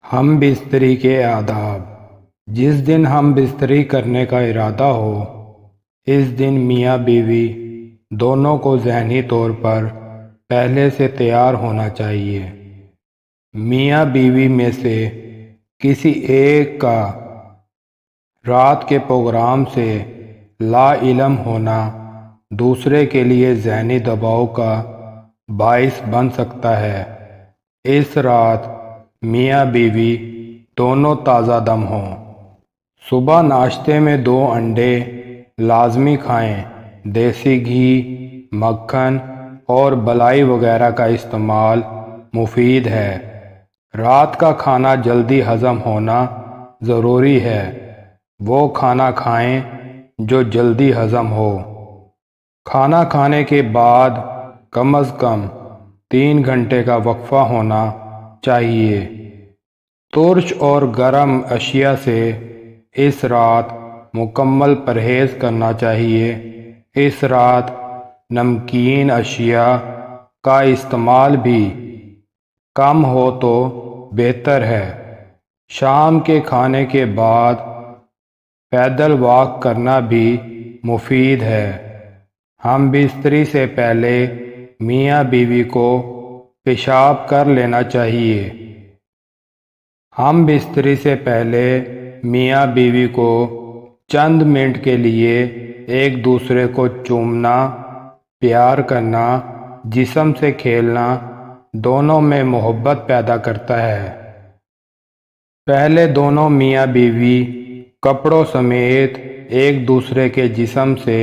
ہم بستری کے آداب۔ جس دن ہم بستری کرنے کا ارادہ ہو اس دن میاں بیوی دونوں کو ذہنی طور پر پہلے سے تیار ہونا چاہیے۔ میاں بیوی میں سے کسی ایک کا رات کے پروگرام سے لا علم ہونا دوسرے کے لیے ذہنی دباؤ کا باعث بن سکتا ہے۔ اس رات میاں بیوی دونوں تازہ دم ہوں۔ صبح ناشتے میں 2 انڈے لازمی کھائیں۔ دیسی گھی، مکھن اور بلائی وغیرہ کا استعمال مفید ہے۔ رات کا کھانا جلدی ہضم ہونا ضروری ہے۔ وہ کھانا کھائیں جو جلدی ہضم ہو۔ کھانا کھانے کے بعد کم از کم 3 گھنٹے کا وقفہ ہونا چاہیے۔ ترش اور گرم اشیاء سے اس رات مکمل پرہیز کرنا چاہیے۔ اس رات نمکین اشیاء کا استعمال بھی کم ہو تو بہتر ہے۔ شام کے کھانے کے بعد پیدل واک کرنا بھی مفید ہے۔ ہم بستری سے پہلے میاں بیوی کو پیشاب کر لینا چاہیے۔ ہم بستری سے پہلے میاں بیوی کو چند منٹ کے لیے ایک دوسرے کو چومنا، پیار کرنا، جسم سے کھیلنا دونوں میں محبت پیدا کرتا ہے۔ پہلے دونوں میاں بیوی کپڑوں سمیت ایک دوسرے کے جسم سے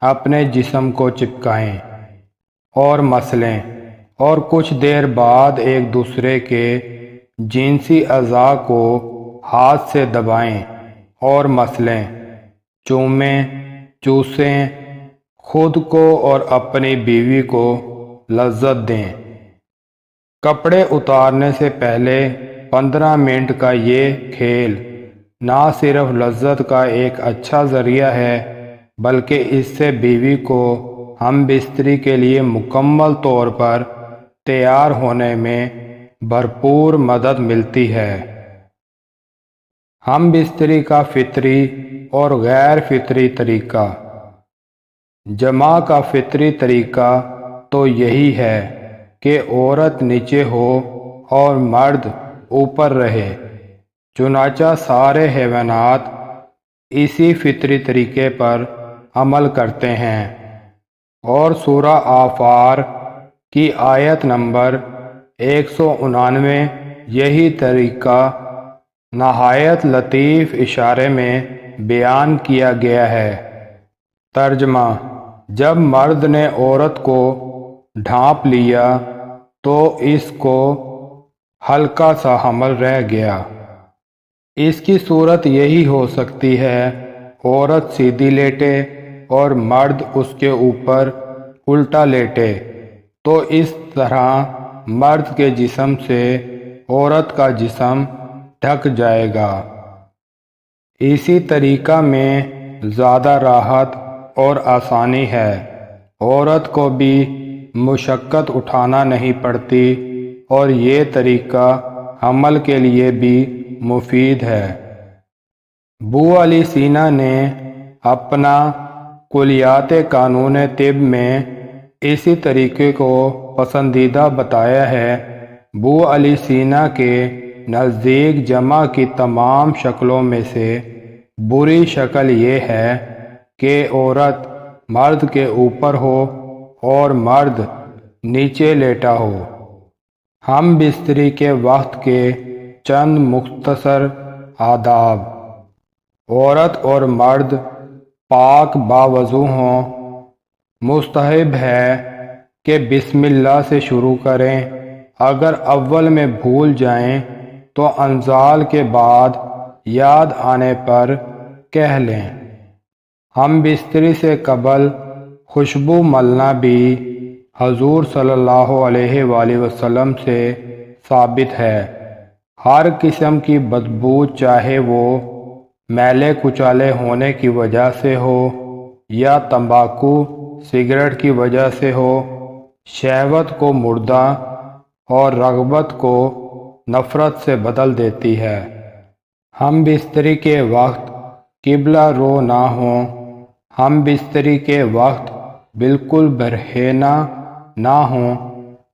اپنے جسم کو چپکائیں اور مسلیں، اور کچھ دیر بعد ایک دوسرے کے جنسی اعضاء کو ہاتھ سے دبائیں اور مسلیں، چومیں، چوسیں، خود کو اور اپنی بیوی کو لذت دیں۔ کپڑے اتارنے سے پہلے 15 منٹ کا یہ کھیل نہ صرف لذت کا ایک اچھا ذریعہ ہے بلکہ اس سے بیوی کو ہم بستری کے لیے مکمل طور پر تیار ہونے میں بھرپور مدد ملتی ہے۔ ہم بستری کا فطری اور غیر فطری طریقہ۔ جماع کا فطری طریقہ تو یہی ہے کہ عورت نیچے ہو اور مرد اوپر رہے۔ چنانچہ سارے حیوانات اسی فطری طریقے پر عمل کرتے ہیں، اور سورہ آفار کی آیت نمبر 199 یہی طریقہ نہایت لطیف اشارے میں بیان کیا گیا ہے۔ ترجمہ: جب مرد نے عورت کو ڈھانپ لیا تو اس کو ہلکا سا حمل رہ گیا۔ اس کی صورت یہی ہو سکتی ہے: عورت سیدھی لیٹے اور مرد اس کے اوپر الٹا لیٹے، تو اس طرح مرد کے جسم سے عورت کا جسم ڈھک جائے گا۔ اسی طریقہ میں زیادہ راحت اور آسانی ہے۔ عورت کو بھی مشقت اٹھانا نہیں پڑتی، اور یہ طریقہ حمل کے لیے بھی مفید ہے۔ ابو علی سینا نے اپنا کلیات قانون طب میں اسی طریقے کو پسندیدہ بتایا ہے۔ ابو علی سینا کے نزدیک جماع کی تمام شکلوں میں سے بری شکل یہ ہے کہ عورت مرد کے اوپر ہو اور مرد نیچے لیٹا ہو۔ ہم بستری کے وقت کے چند مختصر آداب۔ عورت اور مرد پاک باوضو ہوں۔ مستحب ہے کہ بسم اللہ سے شروع کریں۔ اگر اول میں بھول جائیں تو انزال کے بعد یاد آنے پر کہہ لیں۔ ہم بستری سے قبل خوشبو ملنا بھی حضور صلی اللہ علیہ وآلہ وسلم سے ثابت ہے۔ ہر قسم کی بدبو، چاہے وہ میلے کچالے ہونے کی وجہ سے ہو یا تمباکو سگریٹ کی وجہ سے ہو، شہوت کو مردہ اور رغبت کو نفرت سے بدل دیتی ہے۔ ہم بستری کے وقت قبلہ رو نہ ہوں، ہم بستری کے وقت بالکل برہنہ نہ ہوں،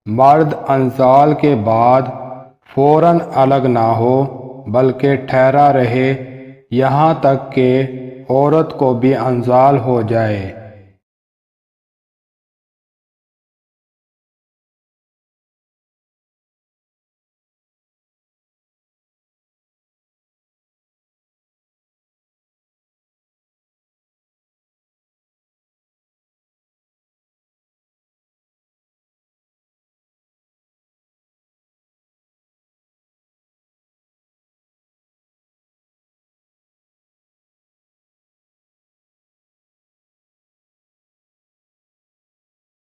مرد انزال کے بعد فوراً الگ نہ ہو بلکہ ٹھہرا رہے یہاں تک کہ عورت کو بھی انزال ہو جائے۔